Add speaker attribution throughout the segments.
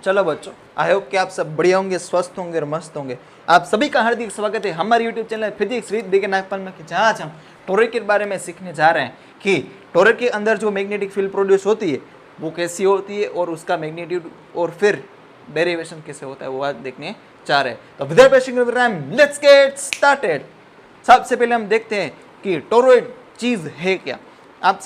Speaker 1: चलो बच्चों, I hope कि आप सब बढ़िया होंगे, स्वस्थ होंगे और मस्त होंगे। आप सभी का हार्दिक स्वागत है हमारे YouTube channel physics with begin Nagpal में, जहाँ आज हम टोरॉइड के बारे में सीखने जा रहे हैं कि टोरॉइड के अंदर जो मैग्नेटिक फील्ड प्रोड्यूस होती है वो कैसी होती है और उसका मैग्नीट्यूड और फिर डेरिवेशन कैसे होता है वो आज देखने जा रहे हैं। तो without wasting time let's get started. सबसे पहले हम देखते हैं कि टोरॉइड चीज़ है क्या। आप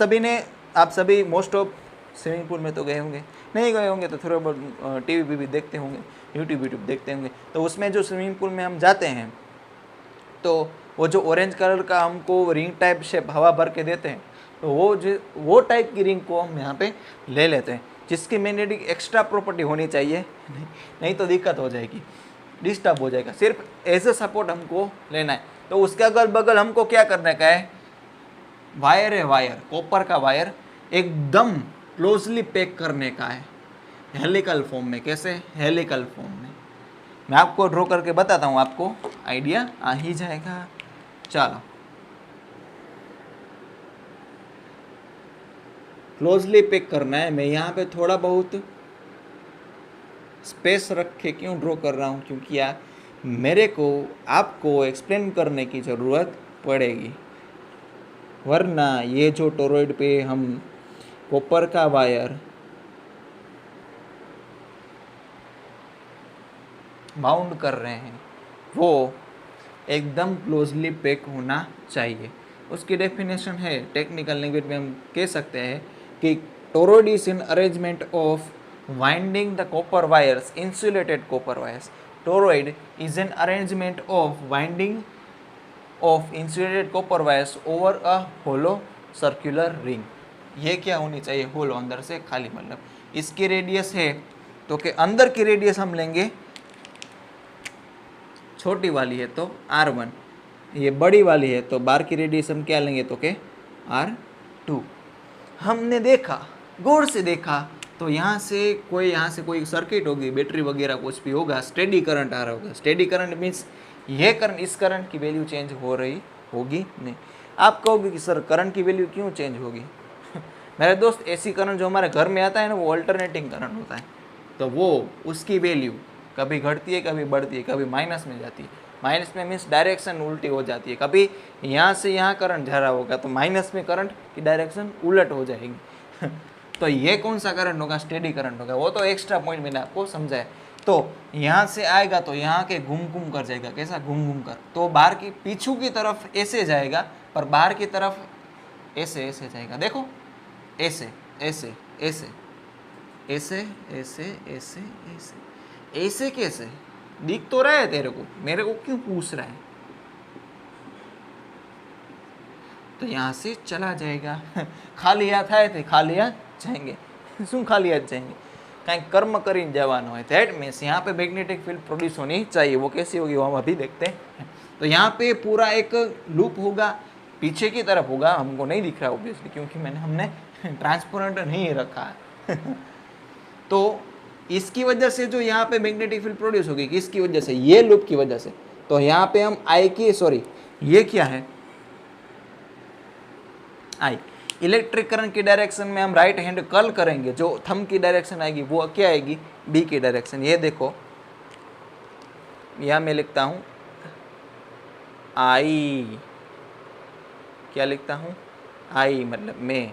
Speaker 1: सभी मोस्ट ऑफ स्विमिंग पूल में तो गए होंगे, नहीं गए होंगे तो थोड़ा बहुत टीवी भी देखते होंगे, यूट्यूब देखते होंगे। तो उसमें जो स्विमिंग पूल में हम जाते हैं तो वो जो ऑरेंज कलर का हमको रिंग टाइप शेप हवा भर के देते हैं, तो वो टाइप की रिंग को हम यहाँ पे ले लेते हैं, जिसकी मैग्नेटिक एक्स्ट्रा प्रॉपर्टी होनी चाहिए, नहीं तो दिक्कत हो जाएगी, डिस्टर्ब हो जाएगा। सिर्फ एज ए सपोर्ट हमको लेना है। तो उसके अगल बगल हमको क्या करने का है, वायर है, वायर कॉपर का वायर एकदम क्लोजली पैक करने का है हेलिकल फॉर्म में। कैसे? हेलिकल फॉर्म में। मैं आपको ड्रॉ करके बताता हूँ, आपको आइडिया आ ही जाएगा। चलो, क्लोजली पैक करना है। मैं यहाँ पे थोड़ा बहुत स्पेस रख के क्यों ड्रॉ कर रहा हूँ, क्योंकि यार मेरे को आपको एक्सप्लेन करने की ज़रूरत पड़ेगी, वरना ये जो टोरॉइड पे हम कॉपर का वायर बाउंड कर रहे हैं वो एकदम क्लोजली पैक होना चाहिए। उसकी डेफिनेशन है, टेक्निकल लैंग्वेज में हम कह सकते हैं कि toroid is an arrangement of winding the copper wires, insulated copper wires. Toroid is an arrangement of winding of insulated copper wires over a hollow circular ring. ये क्या होनी चाहिए? होलो, अंदर से खाली, मतलब इसकी रेडियस है तो के अंदर की रेडियस हम लेंगे, छोटी वाली है तो R1, ये बड़ी वाली है तो बाहर की रेडियस हम क्या लेंगे तो के R2। हमने देखा, गौर से देखा तो यहाँ से कोई सर्किट होगी, बैटरी वगैरह कुछ भी होगा, स्टेडी करंट आ रहा होगा। स्टेडी करंट मीन्स ये करंट, इस करंट की वैल्यू चेंज हो रही होगी नहीं। आप कहोगे कि सर करंट की वैल्यू क्यों चेंज होगी? मेरे दोस्त, एसी करंट जो हमारे घर में आता है ना, वो अल्टरनेटिंग करंट होता है, तो वो उसकी वैल्यू कभी घटती है, कभी बढ़ती है, कभी माइनस में जाती है। माइनस में मीन्स डायरेक्शन उल्टी हो जाती है। कभी यहाँ से यहाँ करंट जा रहा होगा तो माइनस में करंट की डायरेक्शन उलट हो जाएगी। तो ये कौन सा करंट होगा? स्टेडी करंट होगा। वो तो एक्स्ट्रा पॉइंट मैंने आपको समझाया। तो यहाँ से आएगा तो यहाँ के घूम घूम कर जाएगा। कैसा? घूम घूम कर। तो बाहर की पीछू की तरफ ऐसे जाएगा, पर बाहर की तरफ ऐसे जाएगा। देखो, ऐसे ऐसे ऐसे ऐसे ऐसे ऐसे ऐसे ऐसे कैसे? दिख तो रहा है तेरे को, मेरे को क्यों पूछ रहा है? तो यहाँ से चला जाएगा। खाली हाथ आए थे, खाली हाथ जाएंगे। શું ખાલી હાથ जाएंगे? कहीं कर्म કરીને जवान है। दैट मीन्स यहाँ पे मैग्नेटिक फील्ड प्रोड्यूस होनी चाहिए। वो कैसी होगी वो हम अभी देखते हैं। तो यहाँ पे पूरा एक लूप होगा, पीछे की तरफ होगा, हमको नहीं दिख रहा ऑब्वियसली, क्योंकि हमने ट्रांसपेरेंट नहीं रखा है। तो इसकी वजह से जो यहाँ पे मैग्नेटिक फील्ड प्रोड्यूस होगी, किसकी वजह से? ये लूप की वजह से। तो यहाँ पे हम ये क्या है? आई। इलेक्ट्रिक करंट की डायरेक्शन में हम राइट हैंड कर्ल करेंगे, जो थंब की डायरेक्शन आएगी वो क्या आएगी? बी की डायरेक्शन। ये देखो, यहाँ मैं लिखता हूँ आई, क्या लिखता हूँ? आई मतलब मैं,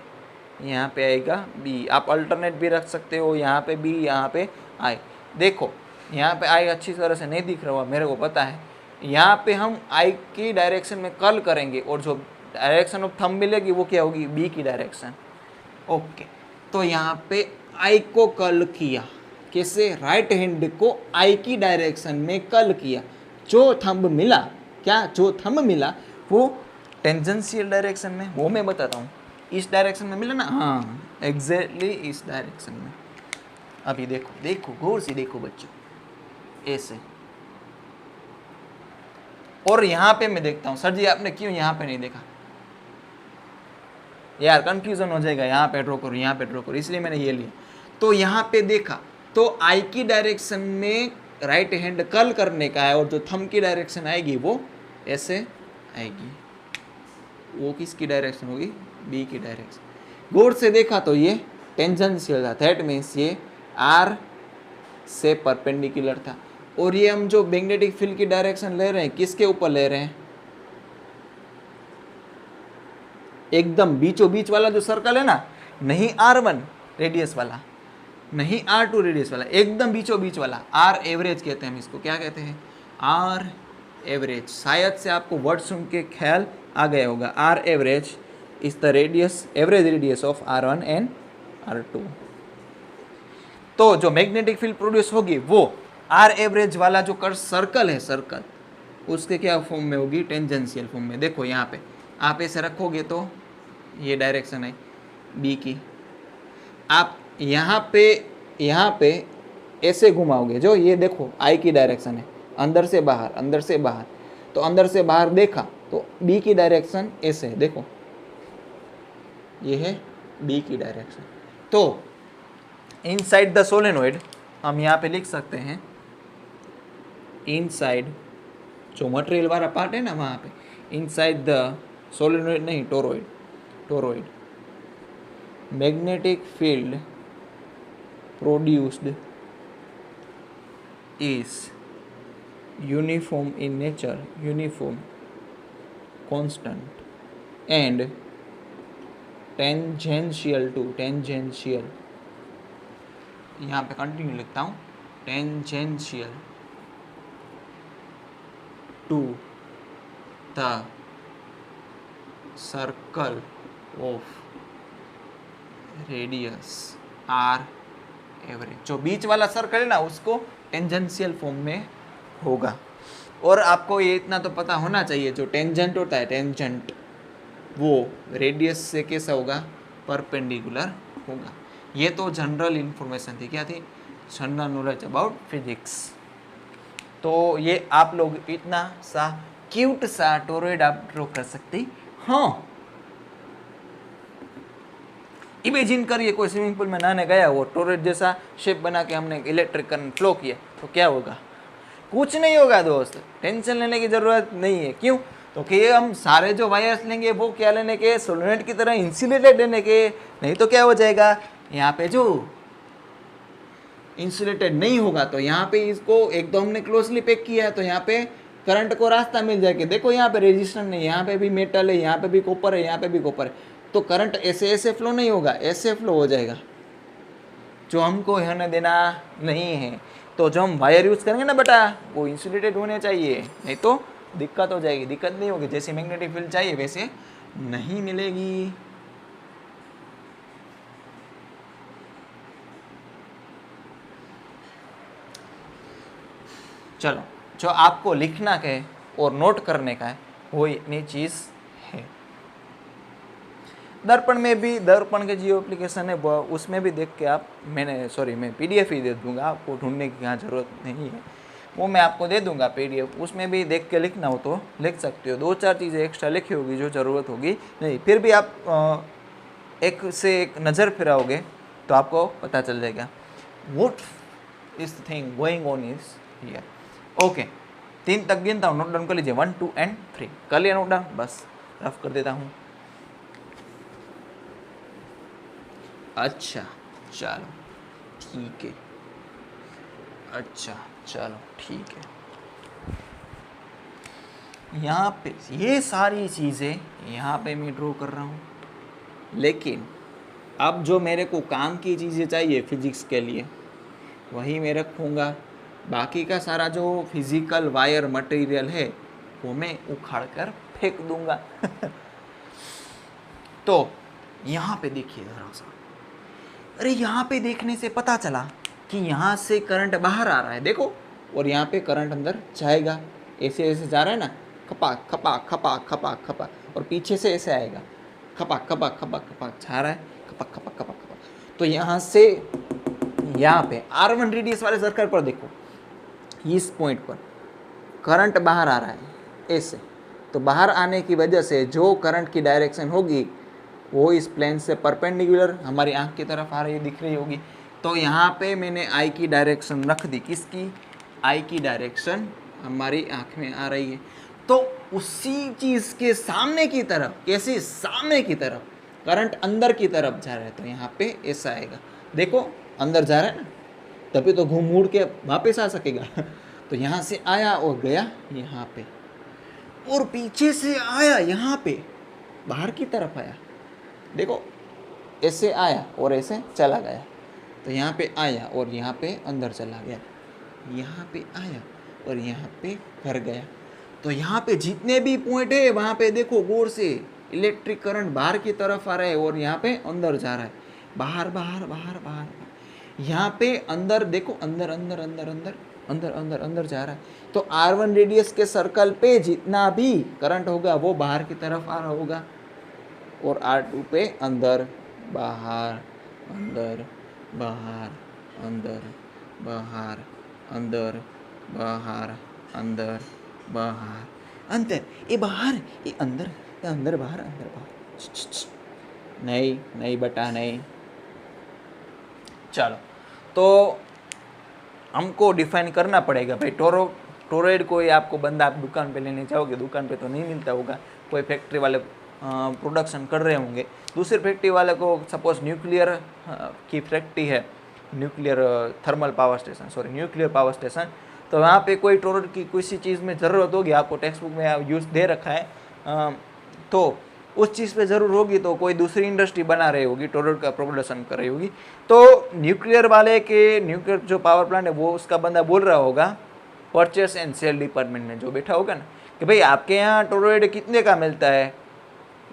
Speaker 1: यहाँ पे आएगा बी। आप अल्टरनेट भी रख सकते हो, यहाँ पे बी, यहाँ पे आई। देखो यहाँ पे आई अच्छी तरह से नहीं दिख रहा हुआ, मेरे को पता है। यहाँ पे हम आई की डायरेक्शन में कर्ल करेंगे और जो डायरेक्शन ऑफ थंब मिलेगी वो क्या होगी? बी की डायरेक्शन। ओके, तो यहाँ पे आई को कर्ल किया। कैसे? राइट हैंड को आई की डायरेक्शन में कर्ल किया। जो थंब मिला, क्या जो थंब मिला वो टेंजेंशियल डायरेक्शन में, वो मैं बताता हूँ। इस डायरेक्शन में मिला ना? हाँ, एग्जैक्टली इस डायरेक्शन में। अभी देखो, देखो गौर से देखो बच्चों, ऐसे। और यहाँ पे मैं देखता हूँ, सर जी आपने क्यों यहाँ पे नहीं देखा? यार कंफ्यूजन हो जाएगा, यहाँ पे ड्रॉ करो, यहाँ पे ड्रॉ करो, इसलिए मैंने ये लिया। तो यहाँ पे देखा तो आई की डायरेक्शन में राइट हैंड कर्ल करने का है, और जो थंब की डायरेक्शन आएगी वो ऐसे आएगी। वो किसकी डायरेक्शन होगी? बी की डायरेक्शन। गौर से देखा तो ये टेंजेंशियल था। दैट मीन्स ये आर से परपेंडिकुलर था। और ये हम जो मैग्नेटिक फील्ड की डायरेक्शन ले रहे हैं किसके ऊपर ले रहे हैं, एकदम बीचों बीच वाला जो सर्कल है ना, नहीं R1 रेडियस वाला, नहीं R2 रेडियस वाला, एकदम बीचों बीच वाला, R एवरेज कहते हैं हम इसको। क्या कहते हैं, R एवरेज। शायद से आपको वर्ड सुन के ख्याल आ गया होगा, R average is the radius, average radius of R1 and R2। तो जो मैग्नेटिक फील्ड प्रोड्यूस होगी वो R एवरेज वाला जो कर सर्कल है, सर्कल उसके क्या फॉर्म में होगी, टेंजेंशियल फॉर्म में। देखो यहाँ पे आप ऐसे रखोगे तो ये डायरेक्शन है B की, आप यहाँ पे ऐसे घुमाओगे, जो ये देखो I की डायरेक्शन है, अंदर से बाहर, अंदर से बाहर, तो अंदर से बाहर देखा तो B की डायरेक्शन ऐसे है, देखो ये है B की डायरेक्शन। तो इनसाइड द सोलेनोइड हम यहाँ पे लिख सकते हैं, इनसाइड जो मटेरियल वाला पार्ट है ना वहाँ पे, इनसाइड द सोलेनोइड नहीं, toroid magnetic field produced is uniform in nature, uniform, constant and tangential to, tangential, यहाँ पे कंटिन्यू लिखता हूँ, tangential to the circle of radius R average. जो बीच वाला सर्कल है ना उसको टेंजेंशियल फॉर्म में होगा। और आपको ये इतना तो पता होना चाहिए, जो टेंजेंट होता है, टेंजेंट वो रेडियस से कैसा होगा, परपेंडिकुलर होगा। ये तो जनरल इंफॉर्मेशन थी, क्या थी, जनरल नॉलेज अबाउट फिजिक्स। तो ये आप लोग इतना सा क्यूट सा टोरॉइड आप ड्रॉ कर सकते। हाँ, इमेजिन करिए कोई स्विमिंग पूल में नहाने गया, वो टोरॉइड जैसा शेप बना के हमने इलेक्ट्रिक करंट फ्लो किया, तो क्या होगा, कुछ नहीं होगा दोस्त, टेंशन लेने की जरूरत नहीं है। क्यों, तो कि हम सारे जो वायर्स लेंगे वो क्या लेने के, सोलेनोइड की तरह इंसुलेटेड लेने के, नहीं तो क्या हो जाएगा, यहाँ पे जो इंसुलेटेड नहीं होगा तो यहाँ पे इसको एकदम हमने क्लोजली पैक किया है, तो यहाँ पे करंट को रास्ता मिल जाएगा। देखो यहाँ पे रेजिस्टेंस नहीं, यहाँ पे भी मेटल है, यहाँ पे भी कॉपर है, यहाँ पे भी कॉपर है, तो करंट ऐसे ऐसे फ्लो नहीं होगा, ऐसे फ्लो हो जाएगा, जो हमको होने देना नहीं है। तो जो हम वायर यूज़ करेंगे ना बेटा, वो इंसुलेटेड होने चाहिए, नहीं तो दिक्कत हो जाएगी। दिक्कत नहीं होगी, जैसे मैग्नेटिक फील्ड चाहिए वैसे नहीं मिलेगी। चलो, जो आपको लिखना का है और नोट करने का है वो इतनी चीज़ है। दर्पण में भी, दर्पण के जो एप्लीकेशन है उसमें भी देख के आप, मैं PDF ही दे दूंगा, आपको ढूंढने की यहाँ ज़रूरत नहीं है, वो मैं आपको दे दूंगा PDF, उसमें भी देख के लिखना हो तो लिख सकते हो। 2-4 चीज़ें एक्स्ट्रा लिखी होगी जो ज़रूरत होगी नहीं, फिर भी आप एक से एक नज़र फिराओगे तो आपको पता चल जाएगा what is thing going on is here. Okay, 3 तक गिनता हूँ, नोट डाउन कर लीजिए, 1, 2 एंड 3 कर लिया नोट डाउन, बस रफ कर देता हूँ। अच्छा चलो ठीक है, अच्छा चलो ठीक है। यहाँ पे ये सारी चीज़ें यहाँ पे मैं ड्रॉ कर रहा हूँ, लेकिन अब जो मेरे को काम की चीज़ें चाहिए फिजिक्स के लिए वही मैं रखूँगा। बाकी का सारा जो फिजिकल वायर मटेरियल है वो मैं उखाड़ कर फेंक दूंगा। तो यहाँ पे देखिए जरा सा, अरे यहाँ पे देखने से पता चला कि यहाँ से करंट बाहर आ रहा है, देखो, और यहाँ पे करंट अंदर जाएगा, ऐसे ऐसे जा रहा है ना, खपा खपा खपा खपा खपा, और पीछे से ऐसे आएगा, खपा खपा खपा खपा जा रहा है, खपा खपा खपा खपा। तो यहाँ से यहाँ पे R1 रेडियस वाले सर्कल पर देखो, इस पॉइंट पर करंट बाहर आ रहा है ऐसे, तो बाहर आने की वजह से जो करंट की डायरेक्शन होगी वो इस प्लेन से परपेंडिकुलर हमारी आंख की तरफ आ रही दिख रही होगी। तो यहाँ पे मैंने आई की डायरेक्शन रख दी, किसकी, आई की डायरेक्शन हमारी आंख में आ रही है। तो उसी चीज़ के सामने की तरफ, कैसे, सामने की तरफ करंट अंदर की तरफ जा रहा है, तो यहाँ पे ऐसा आएगा, देखो अंदर जा रहा है ना, तभी तो घूम मुड़ के वापस आ सकेगा। तो यहाँ से आया और गया यहाँ पे, और पीछे से आया यहाँ पे, बाहर की तरफ आया, देखो ऐसे आया और ऐसे चला गया। तो यहाँ पे आया और यहाँ पे अंदर चला गया, यहाँ पे आया और यहाँ पे घर गया। तो यहाँ पे जितने भी पॉइंट है वहाँ पे देखो गौर से, इलेक्ट्रिक करंट बाहर की तरफ आ रहा है और यहाँ पे अंदर जा रहा है, बाहर बाहर बाहर बाहर। यहाँ पे अंदर देखो, अंदर अंदर अंदर अंदर अंदर अंदर अंदर जा रहा है। तो R1 रेडियस के सर्कल पे जितना भी करंट होगा वो बाहर की तरफ आ रहा होगा, और R2 पे अंदर बाहर अंदर बाहर अंदर बाहर अंदर बाहर अंदर बाहर अंदर, ये बाहर ये अंदर, ये अंदर बाहर अंदर बाहर। नहीं नहीं बेटा नहीं। चलो तो हमको डिफाइन करना पड़ेगा भाई। टोरॉइड कोई आपको बंदा आप दुकान पे लेने जाओगे, दुकान पे तो नहीं मिलता होगा, कोई फैक्ट्री वाले प्रोडक्शन कर रहे होंगे। दूसरे फैक्ट्री वाले को सपोज न्यूक्लियर की फैक्ट्री है, nuclear thermal power station, sorry nuclear power station, तो वहाँ पे कोई टोरॉइड की किसी चीज़ में ज़रूरत होगी, आपको टेक्स्ट बुक में यूज़ दे रखा है, तो उस चीज़ पे ज़रूर होगी, तो कोई दूसरी इंडस्ट्री बना रही होगी, टोरॉइड का प्रोडक्शन कर रही होगी। तो न्यूक्लियर वाले के न्यूक्लियर जो पावर प्लांट है वो उसका बंदा बोल रहा होगा परचेस एंड सेल डिपार्टमेंट में जो बैठा होगा ना, कि भाई आपके यहाँ टोरॉइड कितने का मिलता है।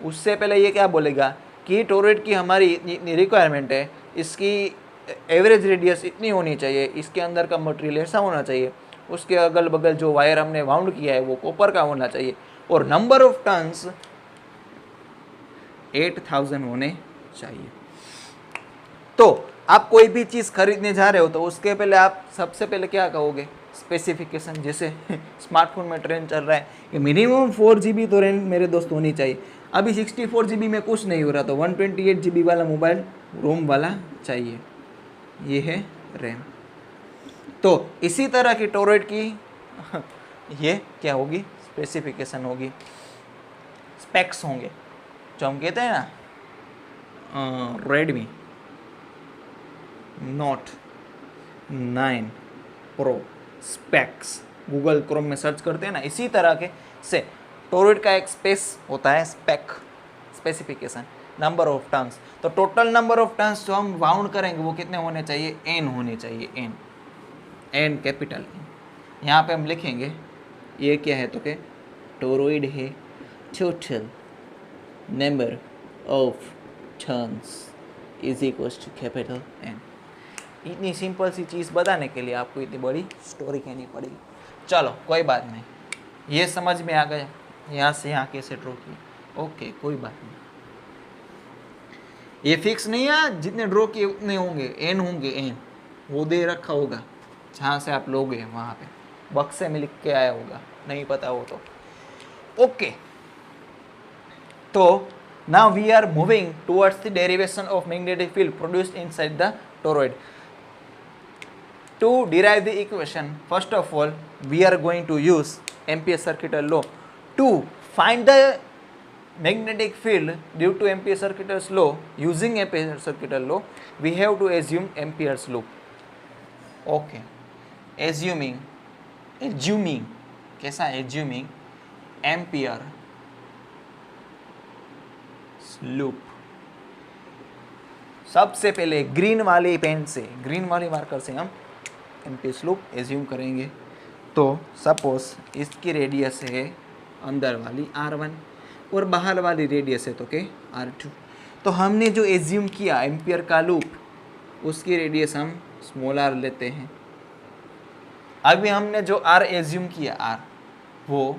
Speaker 1: उससे पहले ये क्या बोलेगा कि टोरॉइड की हमारी इतनी रिक्वायरमेंट है, इसकी एवरेज रेडियस इतनी होनी चाहिए, इसके अंदर का मटेरियल ऐसा होना चाहिए, उसके अगल बगल जो वायर हमने वाउंड किया है वो कॉपर का होना चाहिए, और नंबर ऑफ टन्स 8000 होने चाहिए। तो आप कोई भी चीज़ खरीदने जा रहे हो तो उसके पहले आप सबसे पहले क्या कहोगे, स्पेसिफिकेशन। जैसे स्मार्टफोन में ट्रेंड चल रहा है कि मिनिमम 4 GB तो रैम मेरे दोस्त होनी चाहिए। अभी 64 GB में कुछ नहीं हो रहा, तो 128 GB वाला मोबाइल रोम वाला चाहिए, ये है रैम। तो इसी तरह की टोरॉइड की ये क्या होगी, स्पेसिफिकेशन होगी, स्पेक्स होंगे, जो हम कहते हैं ना Redmi note 9 pro specs, Google Chrome में सर्च करते हैं ना, इसी तरह के से टोरॉइड का एक स्पेस होता है, spec specification, number of turns. तो टोटल नंबर ऑफ टर्न्स जो हम वाउंड करेंगे वो कितने होने चाहिए, n होने चाहिए, n कैपिटल। यहाँ पे हम लिखेंगे ये क्या है, तो क्या टोरॉइड है total number of turns is equals to capital N। इतनी सिंपल सी चीज़ बताने के लिए आपको इतनी बड़ी स्टोरी कहनी पड़ेगी। चलो कोई बात नहीं, ये समझ में आ गया, यहाँ से यहाँ कैसे ड्रॉ की, ओके कोई बात नहीं। ये फिक्स नहीं है, जितने ड्रॉ किए उतने होंगे, n होंगे, n वो दे रखा होगा जहाँ से आप लोगे, वहाँ पे बक्से में लिख के आया होगा, नहीं पता हो तो ओके। तो now we are moving towards the derivation of magnetic field produced inside the toroid. To derive the equation, first of all we are going to use Ampere's circuital law to find the magnetic field due to Ampere's circuital law. Using Ampere's circuital law we have to assume Ampere's loop. Okay, assuming कैसा, assuming Ampere loop. सबसे पहले green वाली pen से, green वाली marker से हम amperes loop assume करेंगे। तो सपोज इसकी रेडियस है अंदर वाली R1 और बाहर वाली रेडियस है तो के R2। तो हमने जो एज्यूम किया एम्पियर का लूप, उसकी रेडियस हम स्मॉल r लेते हैं। अभी हमने जो R एज्यूम किया R, वो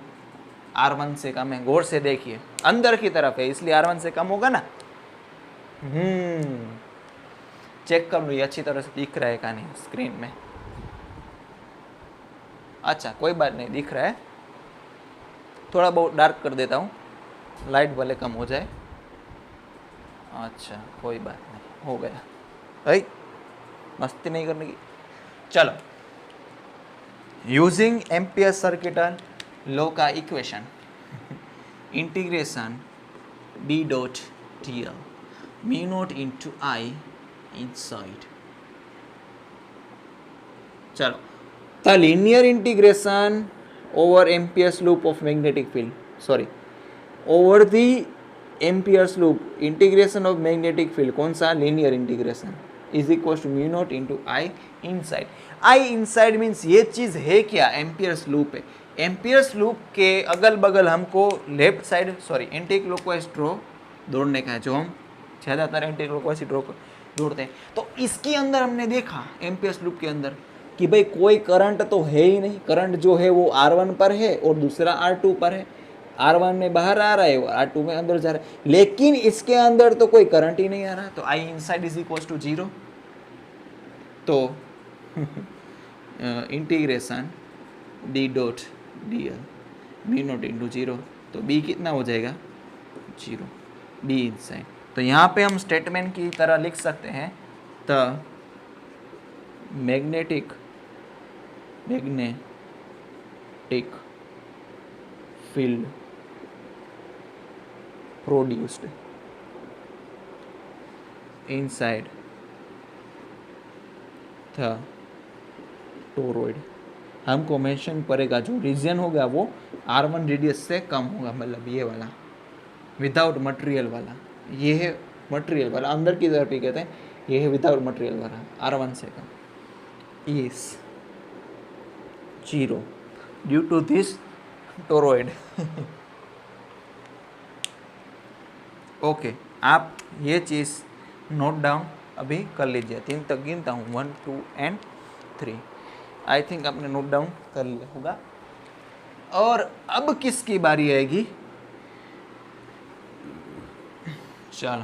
Speaker 1: R1 से कम है, गौर से देखिए अंदर की तरफ है इसलिए R1 से कम होगा ना। चेक कर लो ये अच्छी तरह से दिख रहा है क्या नहीं स्क्रीन में। अच्छा कोई बात नहीं, दिख रहा है, थोड़ा बहुत डार्क कर देता हूँ, लाइट वाले कम हो जाए। अच्छा कोई बात नहीं, हो गया भाई, मस्ती नहीं करने की। चलो, यूजिंग एम्पियर सर्किटल लॉ का equation, integration d dot dl mu naught into I inside चलो, the linear integration over ampere's loop of magnetic field, sorry, over the ampere's loop integration of magnetic field, कौन सा, linear integration, is equal to mu naught into I inside. I inside means ये चीज है क्या, ampere's loop है। Ampere's loop के अगल बगल हमको left side, sorry, anti clockwise draw दौड़ने का है, जो हम ज़्यादातर एंटी क्लॉकवाइज ड्रॉ दौड़ते हैं। तो इसके अंदर हमने देखा एम्पियर्स लूप के अंदर कि भाई कोई करंट तो है ही नहीं, करंट जो है वो R1 पर है और दूसरा R2 पर है। R1 में बाहर आ रहा है और R2 में अंदर जा रहा है, लेकिन इसके अंदर तो कोई करंट ही नहीं आ रहा, तो I inside is equal to 0। तो integration D dot DL B naught into 0, तो B कितना हो जाएगा, 0, B इनसाइड। तो यहाँ पे हम स्टेटमेंट की तरह लिख सकते हैं, the magnetic field produced inside the toroid, हमको मेंशन पड़ेगा जो रीजन होगा वो R1 रेडियस से कम होगा, मतलब ये वाला विदाउट मटेरियल वाला, ये है मटेरियल वाला, अंदर की तरफ ही कहते हैं, ये है विदाउट मटेरियल वाला, R1 से कम, is 0 due to this toroid. Okay, आप ये चीज़ नोट डाउन अभी कर लीजिए, 3 तक गिनता हूँ, 1 2 एंड 3। आई थिंक आपने नोट डाउन कर लिया होगा। और अब किसकी बारी आएगी, चलो,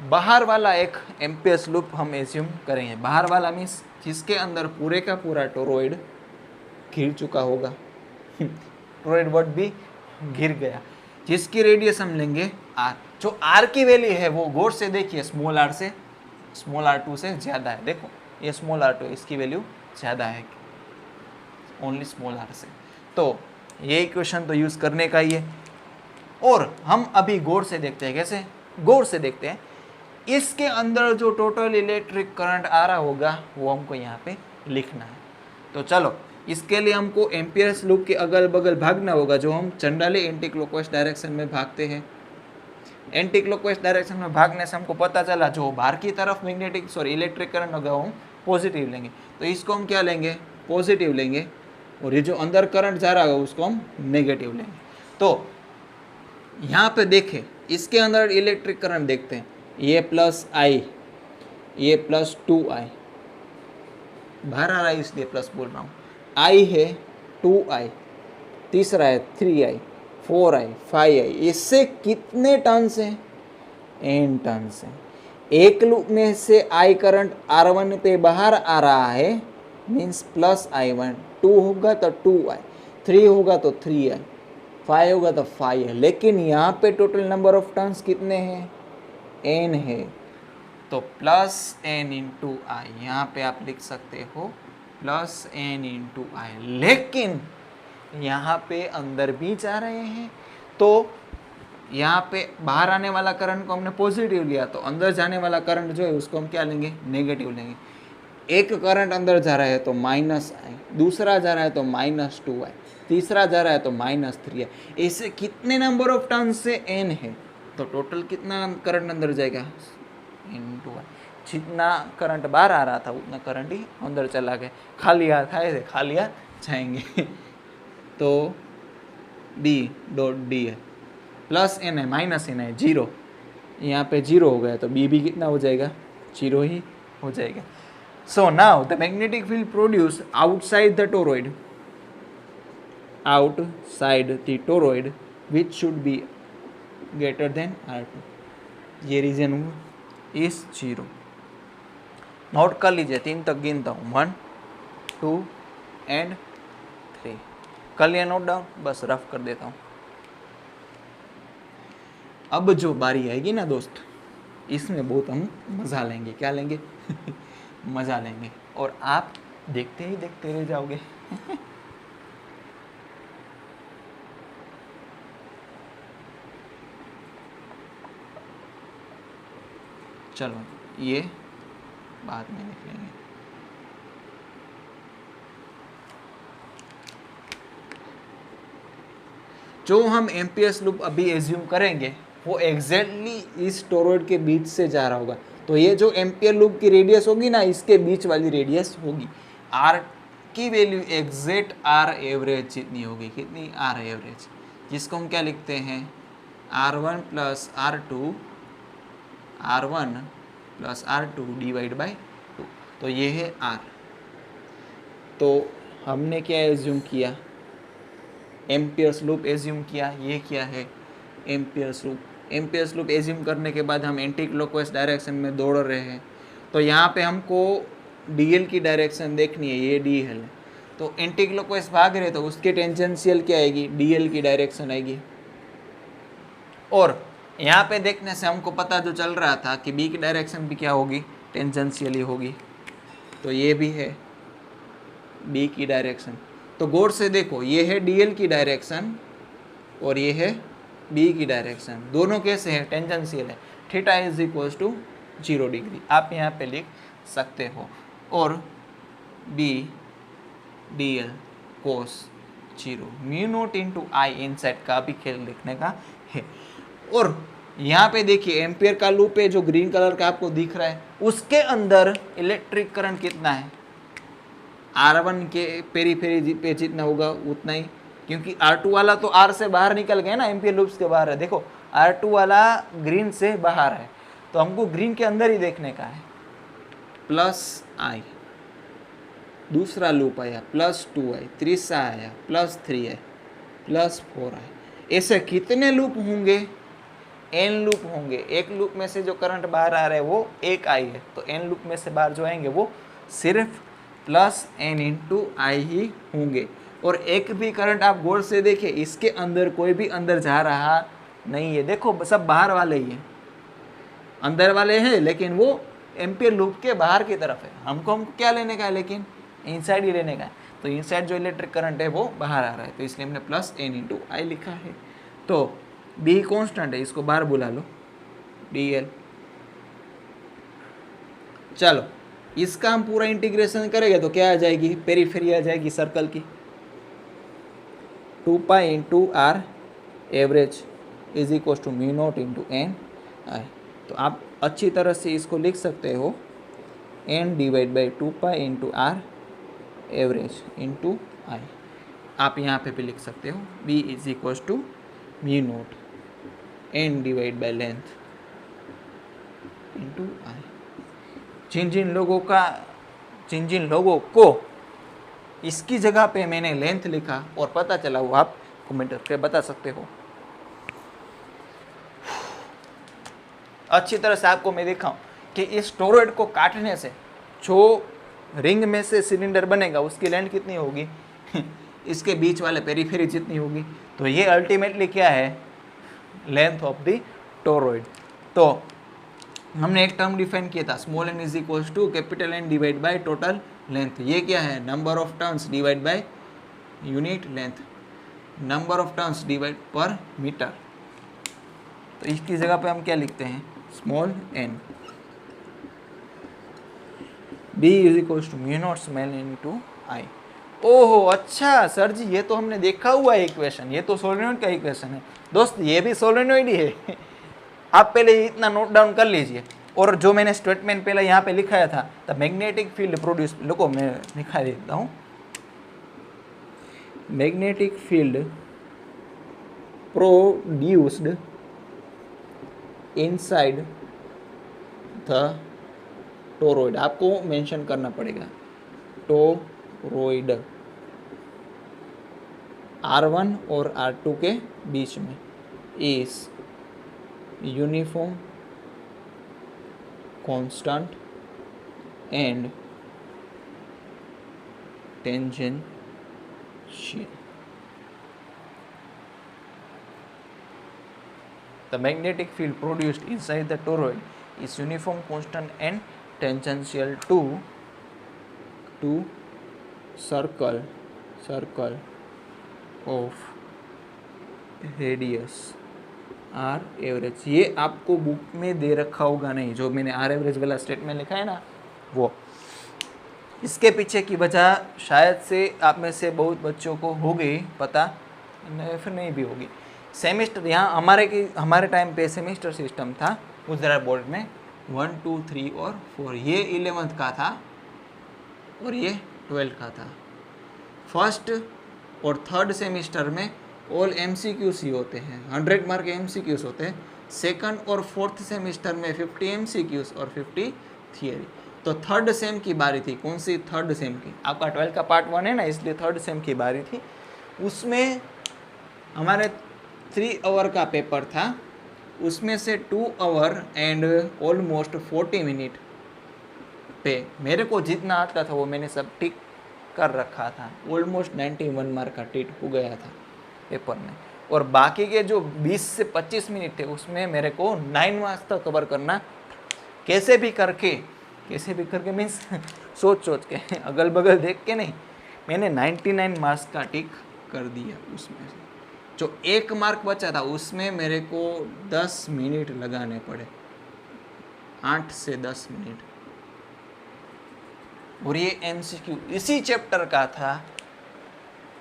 Speaker 1: बाहर वाला एक एम्पियर्स लूप हम एज्यूम करेंगे। बाहर वाला मीन्स जिसके अंदर पूरे का पूरा टोरॉइड घिर चुका होगा, टोरॉइड वर्ड भी घिर गया, जिसकी रेडियस हम लेंगे R। जो R की वैल्यू है वो गौर से देखिए, स्मॉल r से स्मॉल r2 से ज़्यादा है। देखो ये स्मॉल r2, इसकी वैल्यू ज़्यादा है ओनली स्मॉल r से, तो ये इक्वेशन तो यूज़ करने का ही है। और हम अभी गौर से देखते हैं, कैसे, गौर से देखते हैं, इसके अंदर जो टोटल इलेक्ट्रिक करंट आ रहा होगा वो हमको यहाँ पे लिखना है। तो चलो, इसके लिए हमको एम्पियर्स लूप के अगल बगल भागना होगा, जो हम जनरली एंटी क्लॉकवाइज डायरेक्शन में भागते हैं। एंटी क्लॉकवाइज डायरेक्शन में भागने से हमको पता चला जो बाहर की तरफ मैग्नेटिक, सॉरी, इलेक्ट्रिक करंट होगा वो हम पॉजिटिव लेंगे, तो इसको हम क्या लेंगे, पॉजिटिव लेंगे, और ये जो अंदर करंट जा रहा होगा उसको हम नेगेटिव लेंगे। तो यहाँ पे देखें, इसके अंदर इलेक्ट्रिक करंट देखते हैं, ये प्लस I, ये प्लस 2I, बाहर आ रहा है इसलिए प्लस बोल रहा हूँ, I है 2I, तीसरा है 3I, 4I, 5I, इससे कितने टर्न्स हैं, n टर्न्स हैं। एक लूप में से I करंट R1 पे बाहर आ रहा है, मीन्स प्लस I1, 2 होगा तो 2I, 3 होगा तो 3I, 5 होगा तो 5 है, लेकिन यहाँ पे टोटल नंबर ऑफ टर्न्स कितने हैं, n है, तो प्लस n इंटू आई, यहाँ पे आप लिख सकते हो प्लस n इंटू आई, लेकिन यहाँ पे अंदर भी जा रहे हैं, तो यहाँ पे बाहर आने वाला करंट को हमने पॉजिटिव लिया, तो अंदर जाने वाला करंट जो है उसको हम क्या लेंगे, नेगेटिव लेंगे। एक करंट अंदर जा रहा है तो माइनस आई, दूसरा जा रहा है तो माइनस 2i, तीसरा जा रहा है तो माइनस 3i, ऐसे कितने नंबर ऑफ टर्न्स से n है, तो टोटल कितना करंट अंदर जाएगा, इंटू आई। जितना करंट बाहर आ रहा था उतना करंट ही अंदर चला गया, खाली हाथ आए थे खाली हाथ जाएंगे। तो B डॉट डी है, प्लस n है माइनस n है 0, यहाँ पे 0 हो गया, तो B भी कितना हो जाएगा, 0 ही हो जाएगा। So now the magnetic field produce outside the toroid, outside the toroid which should be greater than R2, ये रीजन हुआ इस 0। नोट कर लीजिए, 3 तक गिनता हूँ, 1 2 एंड 3, कर लिया नोट डाउन, बस रफ कर देता हूँ। अब जो बारी आएगी ना दोस्त, इसमें बहुत हम मज़ा लेंगे, क्या लेंगे मज़ा लेंगे, और आप देखते ही देखते रह जाओगे। चलो ये बाद में लिख लेंगे। जो हम एम्पियर्स लूप अभी एज्यूम करेंगे वो एग्जैक्टली इस टोरॉइड के बीच से जा रहा होगा। तो ये जो एम्पियर लूप की रेडियस होगी ना, इसके बीच वाली रेडियस होगी। आर की वैल्यू एग्जैक्ट आर एवरेज जितनी होगी। कितनी? आर एवरेज, जिसको हम क्या लिखते हैं? R1 plus R2, R1 plus R2 divide by 2। तो ये है R। तो हमने क्या एज्यूम किया? एम्पियर्स लूप एज्यूम किया। ये क्या है? Ampere's loop. Amperes loop assume करने के बाद हम एंटी क्लॉकवाइज डायरेक्शन में दौड़ रहे हैं। तो यहाँ पे हमको डीएल की डायरेक्शन देखनी है। ये डीएल है, तो एंटी क्लॉकवाइज भाग रहे तो उसके टेंजेंशियल क्या आएगी? डीएल की डायरेक्शन आएगी। और यहाँ पे देखने से हमको पता जो चल रहा था कि बी की डायरेक्शन भी क्या होगी? टेंजेंशियली होगी। तो ये भी है बी की डायरेक्शन। तो गौर से देखो, ये है डीएल की डायरेक्शन और ये है बी की डायरेक्शन। दोनों कैसे हैं? टेंजेंशियल है। Theta is equals to 0 degree आप यहाँ पे लिख सकते हो। और B D L cos 0 mu naught into I inside का भी खेल लिखने का है। और यहाँ पे देखिए एम्पियर का लूप है जो ग्रीन कलर का आपको दिख रहा है, उसके अंदर इलेक्ट्रिक करंट कितना है? R1 के पेरीफेरी पे जितना होगा उतना ही, क्योंकि R2 वाला तो R से बाहर निकल गया ना, एम्पियर लूप्स के बाहर है। देखो R2 वाला ग्रीन से बाहर है, तो हमको ग्रीन के अंदर ही देखने का है। प्लस आई, दूसरा लूप आया प्लस 2i, तीसरा आया प्लस 3i, प्लस 4i। ऐसे कितने लूप होंगे? n लूप होंगे। एक लूप में से जो करंट बाहर आ रहा है वो एक आई है, तो n लूप में से बाहर जो आएंगे वो सिर्फ प्लस n इंटू आई ही होंगे। और एक भी करंट आप गौर से देखिए, इसके अंदर कोई भी अंदर जा रहा नहीं है। देखो सब बाहर वाले ही हैं, अंदर वाले हैं लेकिन वो एम्पियर लूप के बाहर की तरफ है। हमको क्या लेने का है? लेकिन इनसाइड ही लेने का है। तो इनसाइड जो इलेक्ट्रिक करंट है वो बाहर आ रहा है, तो इसलिए हमने प्लस n इंटू आई लिखा है। तो बी कॉन्स्टेंट है, इसको बाहर बुला लो, dl। चलो इसका हम पूरा इंटीग्रेशन करेंगे तो क्या आ जाएगी? पेरीफेरी आ जाएगी सर्कल की। 2 pi into r average is equal to mu naught into n I. तो आप अच्छी तरह से इसको लिख सकते हो, n divide by 2 pi into r average into I. आप यहाँ पे भी लिख सकते हो b is equal to mu naught n divide by length into I. जिन जिन लोगों को इसकी जगह पे मैंने लेंथ लिखा और पता चला वो आप कमेंट करके बता सकते हो। अच्छी तरह से आपको मैं दिखाऊं कि इस टोरॉइड को काटने से जो रिंग में से सिलेंडर बनेगा उसकी लेंथ कितनी होगी? इसके बीच वाले पेरीफेरी जितनी होगी। तो ये अल्टीमेटली क्या है? Length of the toroid. तो हमने एक टर्म डिफाइन किया था, small n is equals to capital N divide by total length. ये क्या है? Number of turns divide by unit length, number of turns divide per metre. तो इसकी जगह पे हम क्या लिखते हैं? Small n। b is equals to mu naught small n into I. ओहो अच्छा सर जी, ये तो हमने देखा हुआ है इक्वेशन, ये तो सोलेनोइड का इक्वेशन है। दोस्त ये भी सोलेनोइड ही है। आप पहले इतना नोट डाउन कर लीजिए। और जो मैंने स्टेटमेंट पहले यहाँ पे लिखाया था, द मैग्नेटिक फील्ड प्रोड्यूस, लोगों मैं लिखा देता हूँ, magnetic field produced inside the toroid. आपको मेंशन करना पड़ेगा टोरॉइड R1 और R2 के बीच में is uniform constant and tangential. The magnetic field produced inside the toroid is uniform, constant and tangential to circle of radius R average, ये आपको book में दे रखा होगा नहीं, जो मैंने आर एवरेज वाला स्टेटमेंट लिखा है ना वो। इसके पीछे की वजह शायद से आप में से बहुत बच्चों को हो गई पता, नहीं फिर नहीं भी होगी। सेमेस्टर यहाँ हमारे टाइम पे सेमेस्टर सिस्टम था गुजरात बोर्ड में, 1, 2, 3 और 4, ये 11th का था और ये 12th का था। फर्स्ट और थर्ड सेमेस्टर में ऑल MCQs ही होते हैं, 100 मार्क MCQs होते हैं। सेकंड और फोर्थ सेमेस्टर में 50 MCQs और 50 थियरी। तो थर्ड सेम की बारी थी, कौन सी? थर्ड सेम की। आपका 12 का पार्ट 1 है ना, इसलिए थर्ड सेम की बारी थी। उसमें हमारे 3 आवर का पेपर था, उसमें से 2 आवर एंड ऑलमोस्ट 40 मिनट पे मेरे को जितना आता था वो मैंने सब टिक कर रखा था। ऑलमोस्ट 91 मार्क का टिक हो गया था पेपर में। और बाकी के जो 20 से 25 मिनट थे उसमें मेरे को 9 मार्क्स तक कवर करना, कैसे भी करके मीन्स सोच के, अगल बगल देख के नहीं, मैंने 99 मार्क्स का टिक कर दिया। उसमें से जो 1 मार्क बचा था उसमें मेरे को 10 मिनट लगाने पड़े, 8 से 10 मिनट। और ये MCQ इसी चैप्टर का था,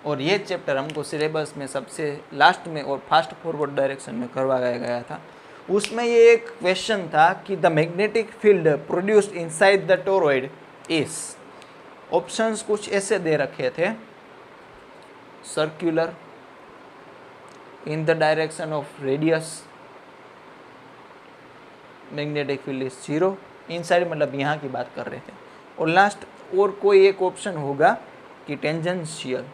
Speaker 1: और ये चैप्टर हमको सिलेबस में सबसे लास्ट में और फास्ट फॉरवर्ड डायरेक्शन में करवाया गया था। उसमें ये एक क्वेश्चन था कि the magnetic field produced inside the toroid is, options कुछ ऐसे दे रखे थे, circular, in the direction of radius, magnetic field is 0, inside मतलब यहाँ की बात कर रहे थे, और लास्ट और कोई एक ऑप्शन होगा कि टेंजेंशियल।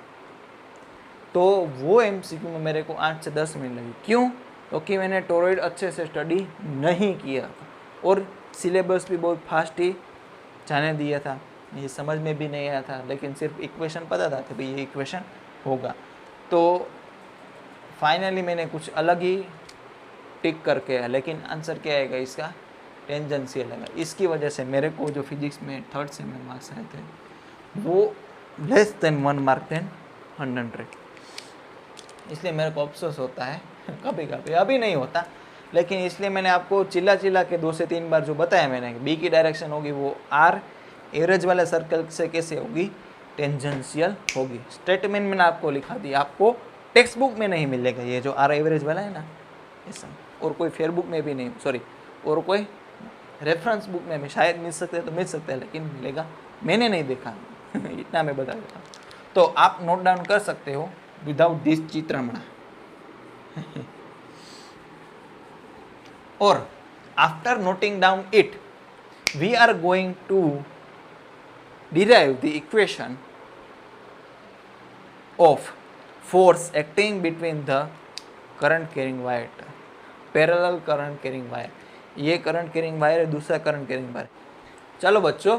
Speaker 1: तो वो MCQ में मेरे को 8 से 10 मिनट लगी। क्यों? क्योंकि मैंने टोरॉइड अच्छे से स्टडी नहीं किया था और सिलेबस भी बहुत फास्ट ही जाने दिया था, ये समझ में भी नहीं आया था, लेकिन सिर्फ इक्वेशन पता था कि भाई ये इक्वेशन होगा। तो फाइनली मैंने कुछ अलग ही टिक करके है, लेकिन आंसर क्या आएगा इसका? टेंजेंशियल लगा। इसकी वजह से मेरे को जो फिजिक्स में थर्ड सेम में मार्क्स आए थे वो लेस देन 1 मार्क देन 100, इसलिए मेरे को अफसोस होता है कभी कभी, अभी नहीं होता, लेकिन इसलिए मैंने आपको चिल्ला के 2 से 3 बार जो बताया मैंने, बी की डायरेक्शन होगी वो आर एवरेज वाले सर्कल से कैसे होगी? टेंजेंशियल होगी। स्टेटमेंट मैंने आपको लिखा दिया, आपको टेक्स्ट बुक में नहीं मिलेगा ये जो आर एवरेज वाला है ना, ऐसा, और कोई फेयर बुक में भी नहीं, सॉरी, और कोई रेफरेंस बुक में भी शायद मिल सकते हैं, तो मिल सकते हैं, लेकिन मिलेगा मैंने नहीं देखा इतना मैं बता देता हूँ। तो आप नोट डाउन कर सकते हो विदाउट दिस चित्रमणा और after noting down it we are going to derive the equation of force acting between the current carrying wire, parallel current carrying wire, ये करंट कैरिंग वायर है, दूसरा करंट कैरिंग वायर। चलो बच्चों,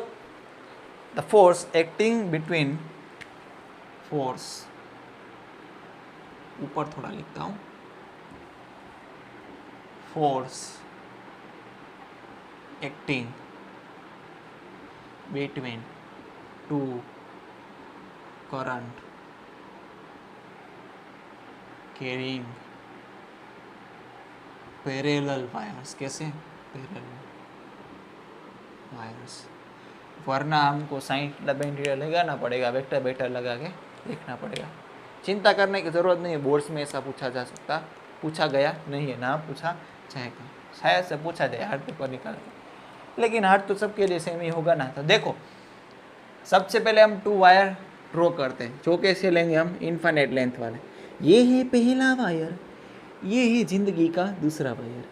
Speaker 1: the force acting between, force ऊपर थोड़ा लिखता हूं, force acting between two current carrying parallel wires. कैसे? पैरेलल वायर्स, वरना हमको साइन बेंडियर लगाना पड़ेगा, वेक्टर बेटर लगा के देखना पड़ेगा। चिंता करने की ज़रूरत नहीं है, बोर्ड्स में ऐसा पूछा जा सकता, पूछा गया नहीं है, ना पूछा जाएगा, शायद से पूछा जाए हार्ड पेपर निकाल के, लेकिन हार्ड तो सबके लिए सेम ही होगा ना। तो देखो, सबसे पहले हम 2 वायर ड्रॉ करते हैं, जो कैसे लेंगे हम? इनफाइनाइट लेंथ वाले। ये है पहला वायर, ये है जिंदगी का दूसरा वायर।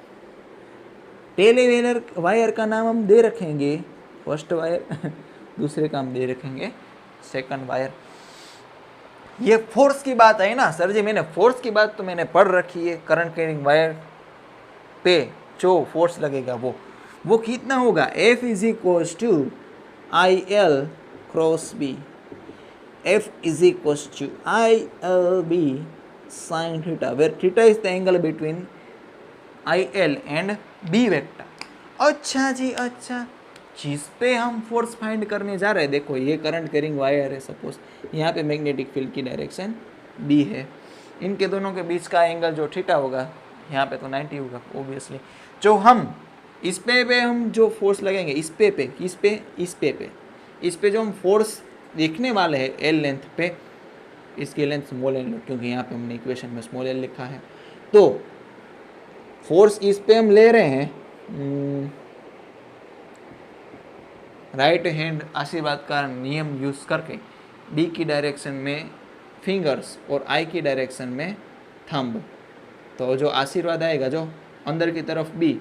Speaker 1: पहले वायर का नाम हम दे रखेंगे फर्स्ट वायर दूसरे का हम दे रखेंगे सेकंड वायर। ये फोर्स की बात है ना सर जी, मैंने फोर्स की बात तो मैंने पढ़ रखी है। करंट कैरिंग वायर पे जो फोर्स लगेगा वो कितना होगा? F is equals to IL cross B, F is equals to ILB sin theta, where theta is the angle between IL and B vector। अच्छा जी, अच्छा, जिस पे हम फोर्स फाइंड करने जा रहे हैं, देखो ये करंट कैरिंग वायर है, सपोज यहाँ पे मैग्नेटिक फील्ड की डायरेक्शन B है, इनके दोनों के बीच का एंगल जो थीटा होगा यहाँ पे तो 90 होगा ओबियसली। जो हम इस पे हम जो फोर्स लगेंगे इस पे जो हम फोर्स देखने वाले हैं एल लेंथ पे, इसकी लेंथ स्मॉल एल क्योंकि यहाँ पे हमने इक्वेशन में स्मॉल एल लिखा है, तो फोर्स इस पे हम ले रहे हैं राइट हैंड आशीर्वाद का नियम यूज़ करके, बी की डायरेक्शन में फिंगर्स और आई की डायरेक्शन में थंब। तो जो आशीर्वाद आएगा जो अंदर की तरफ बी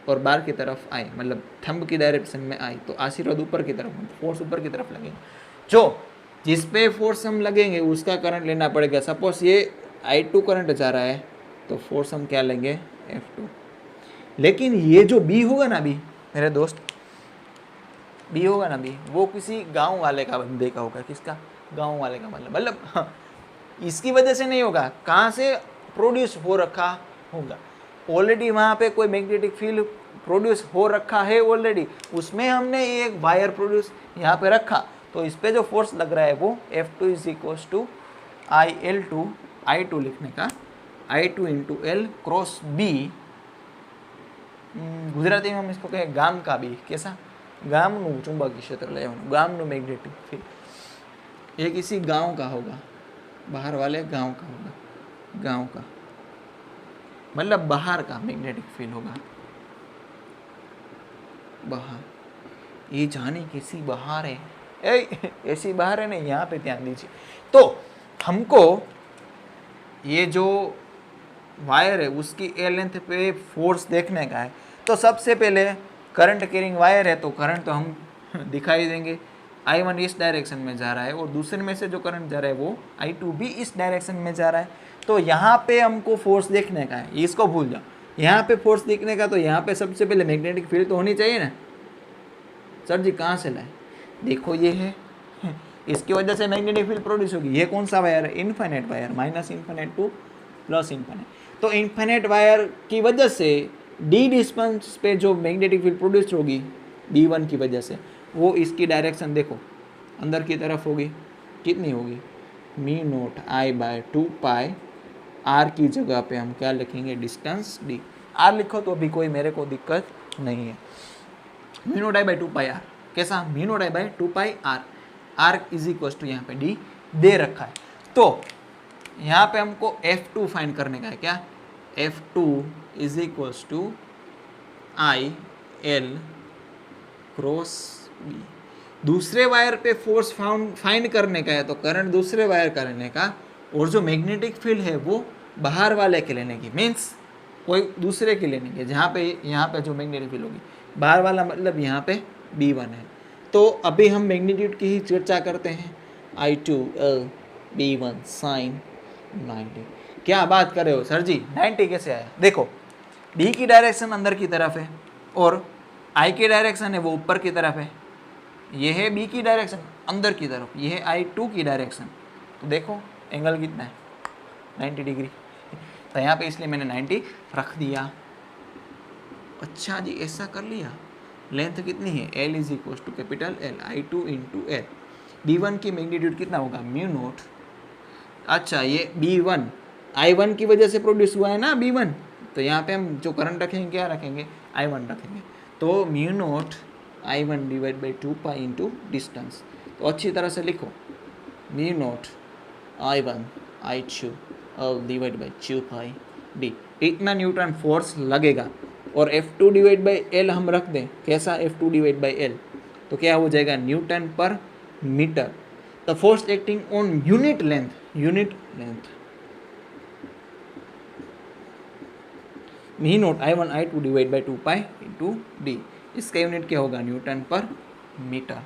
Speaker 1: और बाहर की तरफ आई, मतलब थंब की डायरेक्शन में आई, तो आशीर्वाद ऊपर की तरफ, फोर्स ऊपर की तरफ लगेगा। जो जिस पे फोर्स हम लगेंगे उसका करंट लेना पड़ेगा। सपोज ये I2 करंट जा रहा है तो फोर्स हम क्या लेंगे F2। लेकिन ये जो B होगा ना, बी मेरे दोस्त, बी होगा ना, बी वो किसी गांव वाले का बंदे का होगा। किसका? गांव वाले का। मतलब हाँ, इसकी वजह से नहीं होगा, कहाँ से प्रोड्यूस हो रखा होगा, ऑलरेडी वहाँ पे कोई मैग्नेटिक फील्ड प्रोड्यूस हो रखा है ऑलरेडी, उसमें हमने एक वायर प्रोड्यूस यहाँ पे रखा, तो इस पे जो फोर्स लग रहा है वो F2 is equals to IL2, I2 लिखने का I2 into L cross B, Gujarati में हम इसको कहें गाम का बी। कैसा? गामनु चुंबकीय क्षेत्र ले गामनु मैग्नेटिक फील्ड, ये किसी गांव का होगा, बाहर वाले गांव का होगा, गांव का मतलब बाहर का मैग्नेटिक फील्ड होगा, बाहर। ये जाने किसी बाहर है, ऐसी बाहर है नहीं, यहाँ पे ध्यान दीजिए। तो हमको ये जो वायर है उसकी ए लेंथ पे फोर्स देखने का है, तो सबसे पहले करंट कैरिंग वायर है तो करंट तो हम दिखाई देंगे। I1 इस डायरेक्शन में जा रहा है और दूसरे में से जो करंट जा रहा है वो I2 भी इस डायरेक्शन में जा रहा है। तो यहाँ पे हमको फोर्स देखने का है, इसको भूल जाओ। यहाँ पे फोर्स देखने का, तो यहाँ पे सबसे पहले मैग्नेटिक फील्ड तो होनी चाहिए ना। सर जी कहाँ से लाए? देखो ये है, इसकी वजह से मैग्नेटिक फील्ड प्रोड्यूस होगी। ये कौन सा वायर है? Infinite wire, minus infinite two plus infinite. तो इनफाइनाइट वायर की वजह से डी डिस्टेंस पे जो मैग्नेटिक फील्ड प्रोड्यूस होगी B1 की वजह से, वो इसकी डायरेक्शन देखो अंदर की तरफ होगी। कितनी होगी? मी नोट I/2π, आर की जगह पे हम क्या लिखेंगे? Distance D. आर लिखो तो अभी कोई मेरे को दिक्कत नहीं है। मी नोट I/2π आर, कैसा? Mu naught I/2π r, r is equal to यहाँ पे डी दे रखा है। तो यहाँ पे हमको F2 फाइंड करने का है। क्या? F2 is equal to IL cross B. दूसरे वायर पे फोर्स फाइंड करने का है, तो करंट दूसरे वायर का लेने का, और जो मैग्नेटिक फील्ड है वो बाहर वाले के लेने की, मीन्स कोई दूसरे के लेने के। जहाँ पे यहाँ पे जो मैग्नेटिक फील्ड होगी बाहर वाला, मतलब यहाँ पे B1 है। तो अभी हम मैग्नीट्यूड की ही चर्चा करते हैं। I2L B1 sign 90। क्या बात कर रहे हो सर जी, 90 कैसे आया? देखो B की डायरेक्शन अंदर की तरफ है और I की डायरेक्शन है वो ऊपर की तरफ है। ये है B की डायरेक्शन अंदर की तरफ, ये है I2 की डायरेक्शन। तो देखो एंगल कितना है? 90 डिग्री। तो यहाँ पे इसलिए मैंने 90 रख दिया। अच्छा जी, ऐसा कर लिया। लेंथ कितनी है? L is equal to capital L I2 into L. B1 की मैग्नीट्यूड कितना होगा? Mu naught. अच्छा, ये B1 I1 की वजह से प्रोड्यूस हुआ है ना B1, तो यहाँ पे हम जो करंट रखेंगे क्या रखेंगे? I1 रखेंगे। तो mu naught I1 divide by 2π into distance. तो अच्छी तरह से लिखो, mu naught I1 I2 divide by 2π d. इतना न्यूटन फोर्स लगेगा। और F2 डिवाइड बाई एल हम रख दें। कैसा? F2 डिवाइड बाई एल, तो क्या हो जाएगा? Newton per metre. The force acting on unit length, unit length mu naught I1 I2 divide by 2π into d. इसका यूनिट क्या होगा? Newton per metre.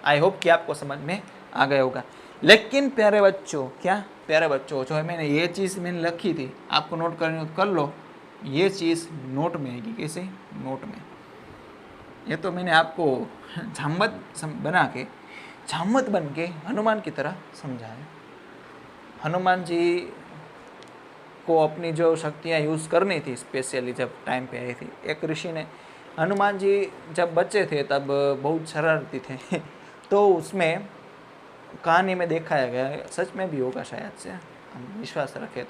Speaker 1: I hope कि आपको समझ में आ गया होगा। लेकिन प्यारे बच्चों, क्या प्यारे बच्चों, जो है मैंने ये चीज़ मैंने लिखी थी, आपको नोट करनी हो तो कर लो। ये चीज़ नोट में आएगी। कैसे? नोट में। ये तो मैंने आपको झामत बना के, झामत बन के हनुमान की तरह समझाया। हनुमान जी को अपनी जो शक्तियाँ यूज़ करनी थी, स्पेशली जब टाइम पे आई थी, एक ऋषि ने, हनुमान जी जब बच्चे थे तब बहुत शरारती थे तो उसमें कहानी में दिखाया गया, सच में भी होगा शायद से, हम विश्वास रखें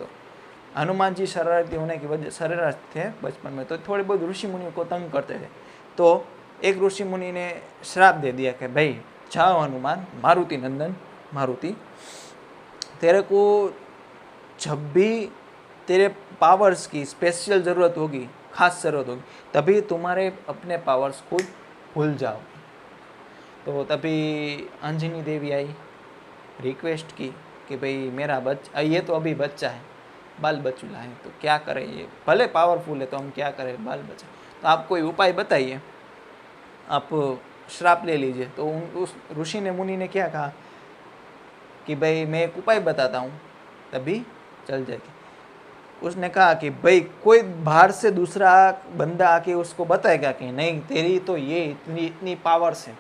Speaker 1: हनुमान जी शरारती होने की वजह शरारत थे बचपन में, तो थोड़े बहुत ऋषि मुनियों को तंग करते थे। तो एक ऋषि मुनि ने श्राप दे दिया कि भाई जाओ हनुमान, मारुति नंदन मारुति, तेरे को जब भी तेरे पावर्स की स्पेशल ज़रूरत होगी, खास ज़रूरत होगी, तभी तुम्हारे अपने पावर्स खुद भूल जाओ। तो तभी अंजनी देवी आई, रिक्वेस्ट की कि भाई मेरा बच्चा, ये तो अभी बच्चा है, बाल बच्चूला है, तो क्या करें, ये भले पावरफुल है तो हम क्या करें, बाल बच्चा, तो आप कोई उपाय बताइए, आप श्राप ले लीजिए। तो उस ऋषि ने मुनि ने क्या कहा कि भाई मैं एक उपाय बताता हूँ तभी चल जाएगी। उसने कहा कि भाई कोई बाहर से दूसरा बंदा आके उसको बताएगा कि नहीं तेरी तो ये इतनी इतनी पावर्स है,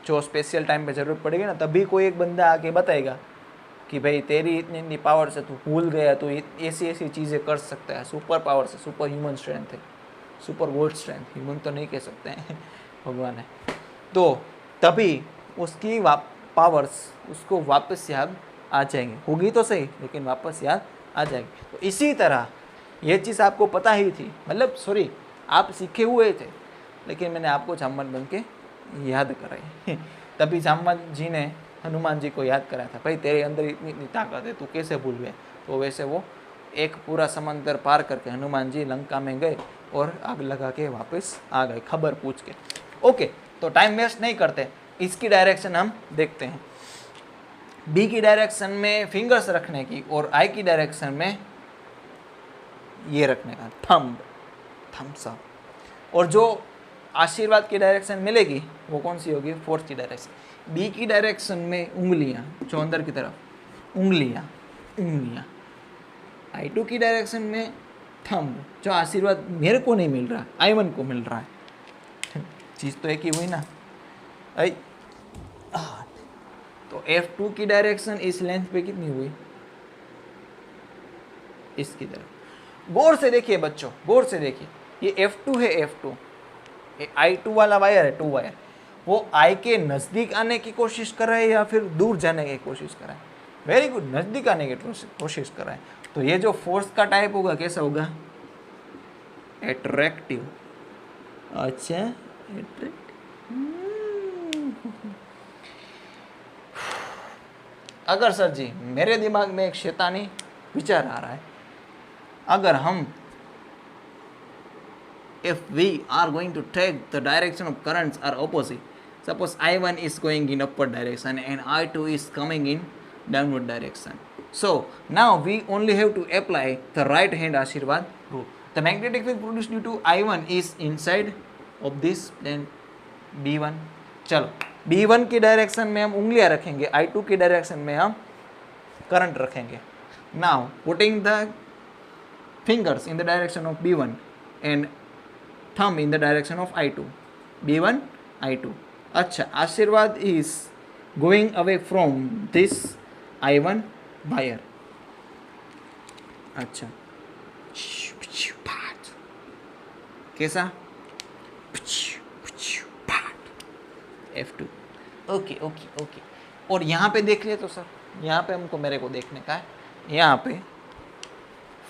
Speaker 1: जो स्पेशल टाइम पे ज़रूरत पड़ेगी ना तभी कोई एक बंदा आके बताएगा कि भाई तेरी इतनी इतनी पावर से तू भूल गया, तो ऐसी ऐसी चीज़ें कर सकता है, सुपर पावर से, सुपर ह्यूमन स्ट्रेंथ है, सुपर गोल्ड स्ट्रेंथ, ह्यूमन तो नहीं कह सकते हैं भगवान है। तो तभी उसकी पावर्स उसको वापस याद आ जाएंगे, होगी तो सही लेकिन वापस याद आ जाएगी। तो इसी तरह ये चीज़ आपको पता ही थी, मतलब सॉरी आप सीखे हुए थे, लेकिन मैंने आपको जामवंत बन के याद कराई तभी जामवंत जी ने हनुमान जी को याद कराया था, भाई तेरे अंदर इतनी इतनी ताकत है, तू कैसे भूल गए। तो वैसे वो एक पूरा समंदर पार करके हनुमान जी लंका में गए और आग लगा के वापस आ गए, खबर पूछ के। ओके, तो टाइम वेस्ट नहीं करते, इसकी डायरेक्शन हम देखते हैं। बी की डायरेक्शन में फिंगर्स रखने की और आई की डायरेक्शन में ये रखने का, थम्स अप। और जो आशीर्वाद की डायरेक्शन मिलेगी वो कौन सी होगी, फोर्थ की डायरेक्शन। बी की डायरेक्शन में उंगलियां, जो अंदर की तरफ उंगलियां, I2 की डायरेक्शन में थंब, जो आशीर्वाद मेरे को नहीं मिल रहा, I1 को मिल रहा है, चीज़ तो एक ही हुई ना। तो F2 की डायरेक्शन इस लेंथ पे कितनी हुई, इसकी तरफ। गौर से देखिए बच्चों, गौर से देखिए, ये F2 है, F2 I2 वाला वायर है, 2 वायर, वो I के नज़दीक आने की कोशिश कर रहा है या फिर दूर जाने की कोशिश कर रहा है। वेरी गुड, नज़दीक आने की कोशिश कर रहा है। तो ये जो फोर्स का टाइप होगा कैसा होगा, एट्रैक्टिव। अच्छा, एट्रैक्टिव। अगर सर जी मेरे दिमाग में एक शैतानी विचार आ रहा है, अगर हम if we are going to take the direction of currents are opposite, suppose I1 is going in upward direction and I2 is coming in downward direction, so now we only have to apply the right hand Ashirvad rule. The magnetic field produced due to I1 is inside of this then B1. चलो B1 की direction में हम उंगलियां रखेंगे, I2 की direction में हम current रखेंगे. Now putting the fingers in the direction of B1 and thumb in the direction of I2, B1 I2. अच्छा, आशीर्वाद is going away from this I1 wire. अच्छा, कैसा, F2. Okay okay okay. और यहाँ पे देख लिया तो सर, यहाँ पे हमको मेरे को देखने का है, यहाँ पे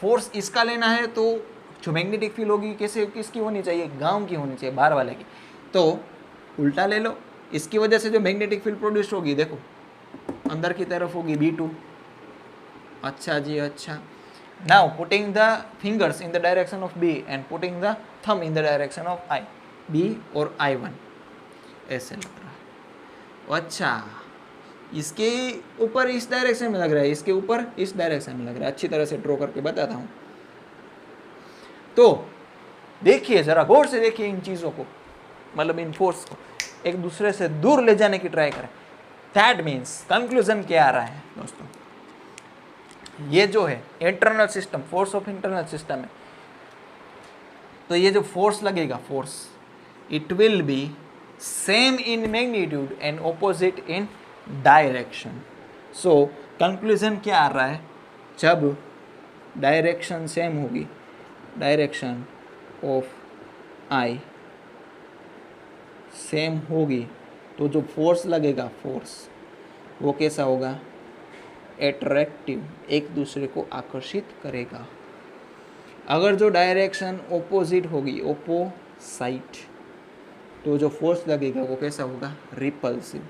Speaker 1: फोर्स इसका लेना है तो जो मैग्नेटिक फील्ड होगी कैसे, किसकी होनी चाहिए, गांव की होनी चाहिए, बाहर वाले की. तो उल्टा ले लो, इसकी वजह से जो मैग्नेटिक फील्ड प्रोड्यूस होगी देखो अंदर की तरफ होगी B2. अच्छा जी अच्छा. Now putting the fingers in the direction of B and putting the thumb in the direction of I, B और I1 ऐसे लग रहा है. अच्छा, इसके ऊपर इस डायरेक्शन में लग रहा है, इसके ऊपर इस डायरेक्शन में लग रहा है. अच्छी तरह से ड्रॉ करके बताता हूँ. तो देखिए जरा गौर से देखिए इन चीज़ों को, मतलब इन फोर्स को एक दूसरे से दूर ले जाने की ट्राई करें. दैट मीन्स कंक्लूजन क्या आ रहा है दोस्तों, ये जो है internal system, force of internal system है. तो ये जो फोर्स लगेगा, force it will be same in magnitude and opposite in direction. So conclusion क्या आ रहा है, जब डायरेक्शन सेम होगी, डायरेक्शन ऑफ I सेम होगी, तो जो फोर्स लगेगा, फोर्स वो कैसा होगा, एट्रैक्टिव, एक दूसरे को आकर्षित करेगा। अगर जो डायरेक्शन ऑपोजिट होगी, ऑपोसाइट, तो जो फोर्स लगेगा वो कैसा होगा? रिपल्सिव।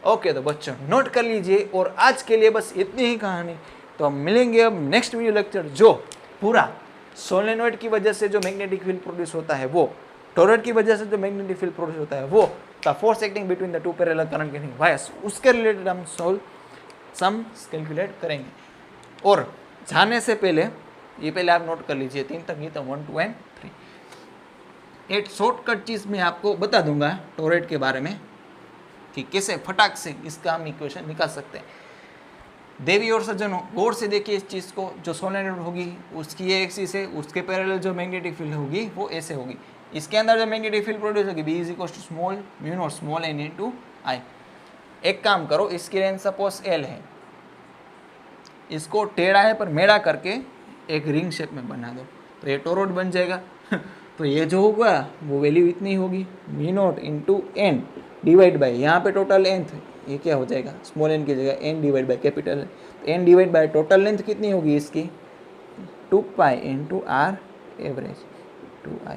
Speaker 1: ओके तो बच्चों नोट कर लीजिए, और आज के लिए बस इतनी ही कहानी। तो हम मिलेंगे अब नेक्स्ट वीडियो लेक्चर, जो पूरा सोलेनॉइड की वजह से जो मैग्नेटिक फील्ड प्रोड्यूस होता है वो, टॉरॉइड की वजह से जो मैग्नेटिक फील्ड प्रोड्यूस होता है वो, the force acting between the two parallel current getting wires, उसके रिलेटेड हम सम कैलकुलेट करेंगे। और जाने से पहले ये पहले आप नोट कर लीजिए 3 तक, ये तो 1, 2 एंड 3। एक शॉर्टकट चीज़ मैं आपको बता दूंगा टॉरॉइड के बारे में कि कैसे फटाक से इसका हम इक्वेशन निकाल सकते हैं। देवी और सज्जनों, गौर से देखिए इस चीज़ को। जो सोलेनॉइड होगी उसकी ये एक्सिस है, उसके पैरेलल जो मैग्नेटिक फील्ड होगी वो ऐसे होगी। इसके अंदर जो मैग्नेटिक फील्ड प्रोड्यूस होगी, B = small mu naught small n × I। एक काम करो, इसकी रेंज सपोज L है, इसको टेढ़ा है पर मेढ़ा करके एक रिंग शेप में बना दो, तो ये टॉरॉइड बन जाएगा। तो ये जो होगा वो वैल्यू इतनी होगी, mu naught × n divide bye, यहाँ पे टोटल लेंथ, ये क्या हो जाएगा? स्मॉल n की जगह n divide by capital n, तो n divide by total length कितनी होगी इसकी? 2π × r एवरेज 2I।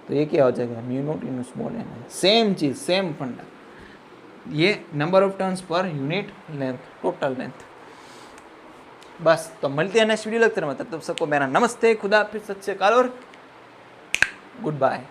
Speaker 1: तो ये क्या हो जाएगा? Mu naught × small n। Same चीज़, सेम फंडा, ये number of turns per unit length, total length. बस तो मिलते हैं नेक्स्ट वीडियो लेक्चर में, तब सबको मेरा नमस्ते, खुदा हाफिज़, सत श्री अकाल और गुड बाय।